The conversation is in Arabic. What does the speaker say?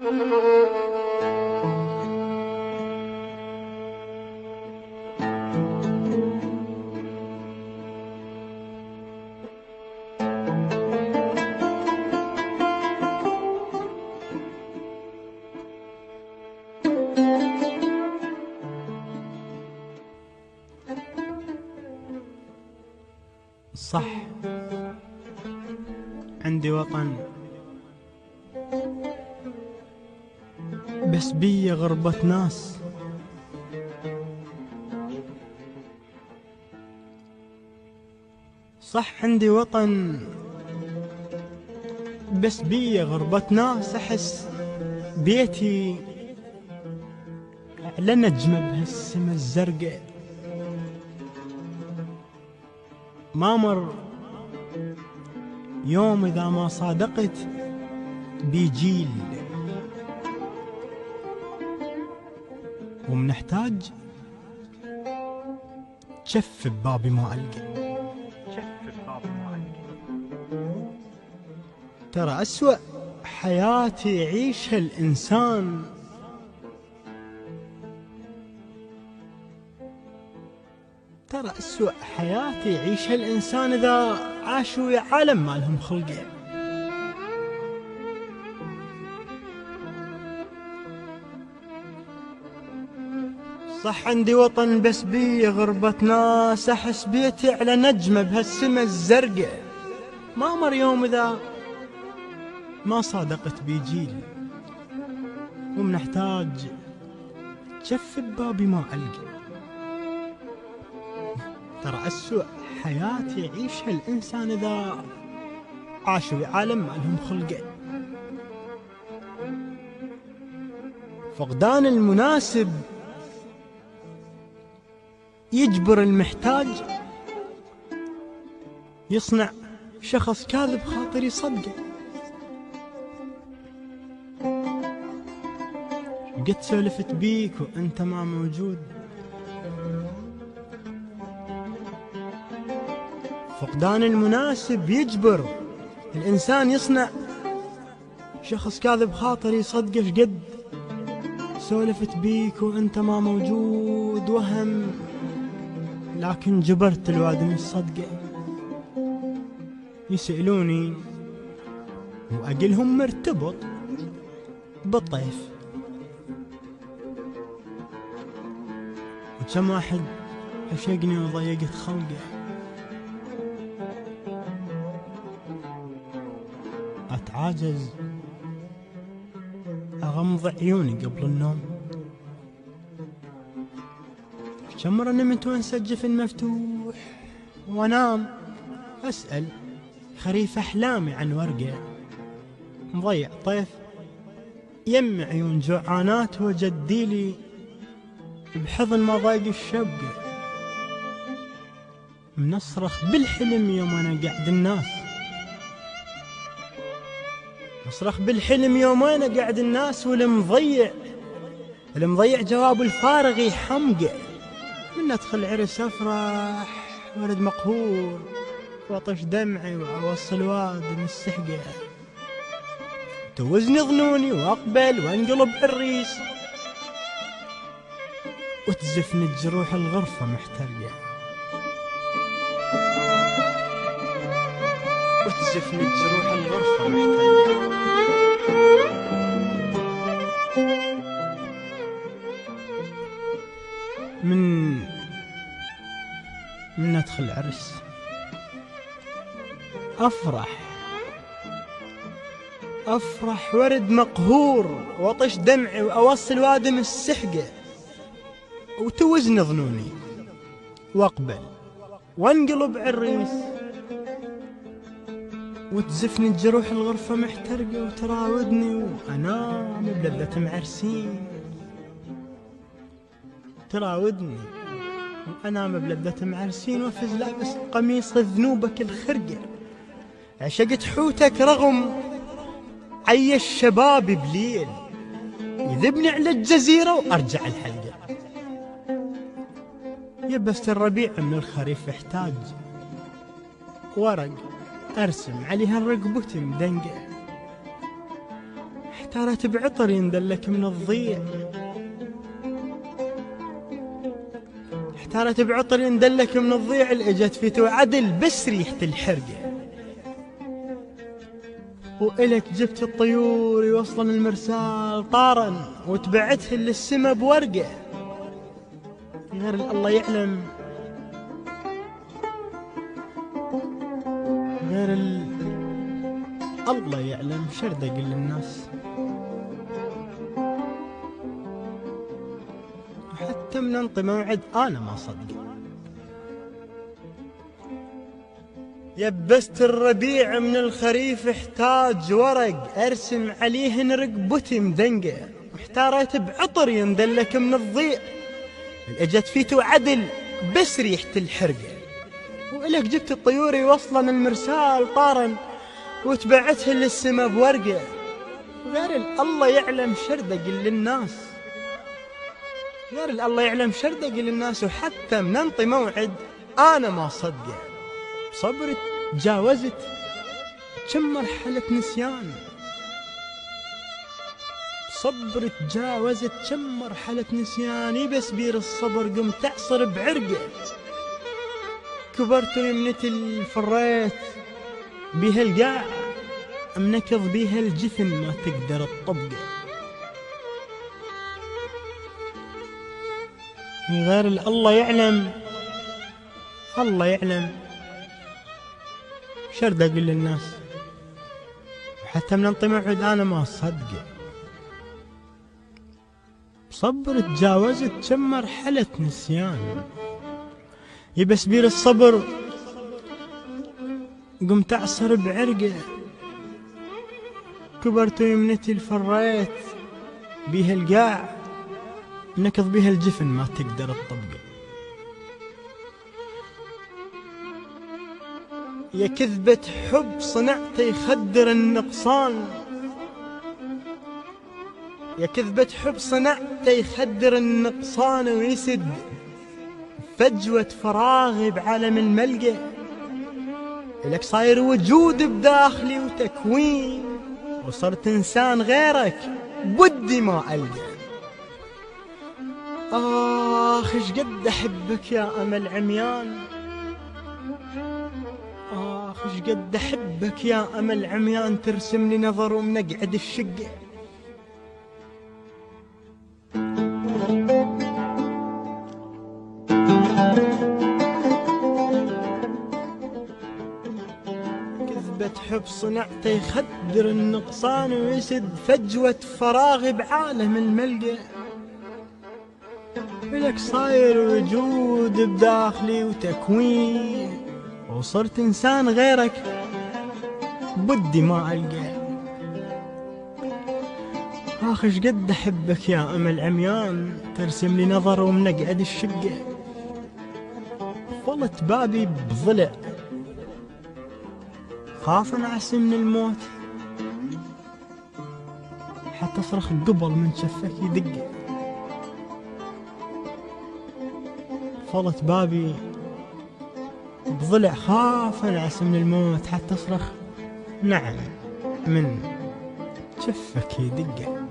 صح عندي وطن، بس بي غربة ناس. صح عندي وطن، بس بي غربة ناس. أحس بيتي على نجمة بهالسما الزرقاء، ما مر يوم إذا ما صادقت بيجيل، ومنحتاج جف ببابي ما ألقى. ترى أسوأ حياتي يعيشها الإنسان ترى أسوأ حياتي يعيشها الإنسان إذا عاشوا ويا عالم ما لهم خلقه. صح عندي وطن، بس بي غربة ناس. أحس بيتي على نجمة بهالسما الزرقاء، ما مر يوم إذا ما صادقت بيجيل، ومنحتاج جف ببابي ما ألقى. ترى أسوأ حياتي يعيشها الإنسان إذا عاشوا بعالم ما لهم خلقه. فقدان المناسب يجبر المحتاج يصنع شخص كاذب خاطر يصدقه. قد سولفت بيك وانت ما موجود، فقدان المناسب يجبر الإنسان يصنع شخص كاذب خاطر يصدقه. قد سولفت بيك وانت ما موجود، وهم لكن جبرت الوادم الصدقة. يسألوني وأقلهم مرتبط بالطيف، وكم واحد عشقني وضيقت خلقه. أتعاجز أغمض عيوني قبل النوم، كم مرة نمت وانسى الجفن مفتوح وانام أسأل خريف أحلامي عن ورقة. مضيع طيف يم عيون جوعانات، وجديلي بحضن ما ضايق الشبقة. منصرخ بالحلم يوم أنا قاعد الناس، نصرخ بالحلم يوم أنا قاعد الناس. والمضيع جواب الفارغ حمقه. من أدخل عرس أفرح ورد مقهور، وطش دمعي وأوصل وادم السحقة. توزني ظنوني وأقبل وانقلب عريس، وتزفني الجروح الغرفة محترقة. وتزفني الجروح الغرفة محترقة. من أدخل عرس أفرح ورد مقهور، وطش دمعي وأوصل وادم السحقة. وتوزني ظنوني وأقبل وانقلب عريس، وتزفني الجروح الغرفة محترقة. وتراودني وأنام بلذة معرسين، تراودني وأنام بلذة معرسين. وفز لابس قميص ذنوبك الخرقة، عشقت حوتك رغم عي الشباب بليل. يذبني على الجزيرة وأرجع الحلقة. يبست الربيع من الخريف احتاج ورق أرسم عليها الرقبة مدنقة. احتارت بعطر يندلك من الضيع، احتارت بعطر يندلك من الضيع، الاجت في توعدل بس ريحة الحرقة. وإلك جبت الطيور يوصلن المرسال طارا، وتبعتهن للسما بورقة. غير الله يعلم، غير الله يعلم شردق للناس. وحتى من انطي موعد انا ما صدق. يبست الربيع من الخريف احتاج ورق، ارسم عليهن رقبتي مدنقة. واحتاريت بعطر يندلك من الضيع، اجت في توعدل بس ريحة الحرقة. وإلك جبت الطيور يوصلن المرسال طارا، وتبعتهن للسما بورقة. غير الله يعلم شردق للناس، غير الله يعلم شردق للناس. وحتى من انطي موعد انا ما صدقه. بصبري تجاوزت كم مرحلة نسيان، بصبري تجاوزت كم مرحلة نسيان. بس بير الصبر قمت اعصر بعرقه. كبرت ويمنتي الفريت بيها القاع، منكض بيها الجفن ما تقدر تطبقه. غير الله يعلم، الله يعلم شردق للناس. حتى من انطي موعد انا ما اصدقه. بصبر تجاوزت كم مرحلة نسيان. بس بير الصبر قمت اعصر بعرقه. كبرت ويمنتي الفريت بيها القاع، نكض بيها الجفن ما تقدر تطبقه. يا كذبة حب صنعت يخدر النقصان، يا كذبة حب صنعت يخدر النقصان، ويسد فجوة فراغي بعالم الملقى. لك صاير وجود بداخلي وتكوين، وصرت إنسان غيرك بدي ما ألقى. ايش قد أحبك يا أمل عميان، ايش قد أحبك يا أمل عميان. ترسم لي نظر ومنقعد الشقة. كذبة حب صنعت يخدر النقصان، ويسد فجوة فراغي بعالم الملقى. لك صاير وجود بداخلي وتكوين، وصرت إنسان غيرك بدي ما ألقى. ايش قد أحبك يا أمل عميان. ترسم لي نظر ومنقعد الشقة. فلت بابي بضلع، خاف انعس من الموت. حتى أصرخ قبل من شفك يدق. فلت بابي بضلع، خاف انعس من الموت. حتى أصرخ نعم من شفك يدق.